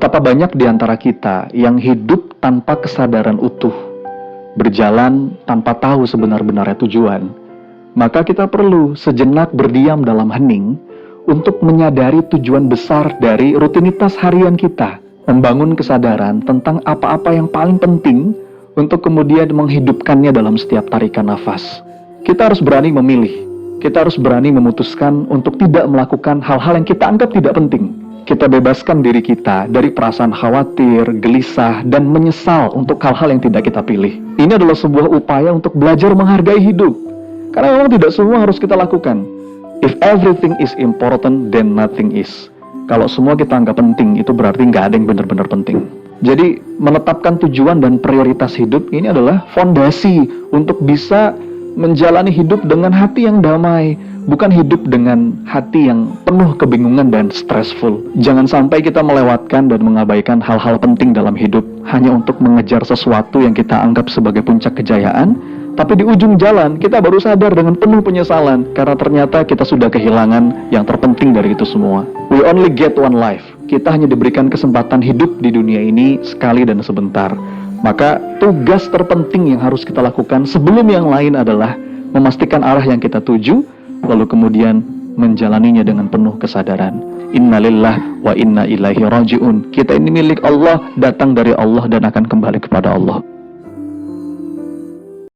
Betapa banyak di antara kita yang hidup tanpa kesadaran utuh, berjalan tanpa tahu sebenar-benarnya tujuan. Maka kita perlu sejenak berdiam dalam hening untuk menyadari tujuan besar dari rutinitas harian kita, membangun kesadaran tentang apa-apa yang paling penting untuk kemudian menghidupkannya dalam setiap tarikan nafas. Kita harus berani memilih, kita harus berani memutuskan untuk tidak melakukan hal-hal yang kita anggap tidak penting. Kita bebaskan diri kita dari perasaan khawatir, gelisah, dan menyesal untuk hal-hal yang tidak kita pilih. Ini adalah sebuah upaya untuk belajar menghargai hidup. Karena memang tidak semua harus kita lakukan. If everything is important, then nothing is. Kalau semua kita anggap penting, itu berarti nggak ada yang benar-benar penting. Jadi, menetapkan tujuan dan prioritas hidup ini adalah fondasi untuk bisa menjalani hidup dengan hati yang damai, bukan hidup dengan hati yang penuh kebingungan dan stressful. Jangan sampai kita melewatkan dan mengabaikan hal-hal penting dalam hidup hanya untuk mengejar sesuatu yang kita anggap sebagai puncak kejayaan, tapi di ujung jalan kita baru sadar dengan penuh penyesalan karena ternyata kita sudah kehilangan yang terpenting dari itu semua. We only get one life. Kita hanya diberikan kesempatan hidup di dunia ini sekali dan sebentar. Maka tugas terpenting yang harus kita lakukan sebelum yang lain adalah memastikan arah yang kita tuju, lalu kemudian menjalaninya dengan penuh kesadaran. Innalillah wa inna ilaihi raji'un. Kita ini milik Allah, datang dari Allah dan akan kembali kepada Allah.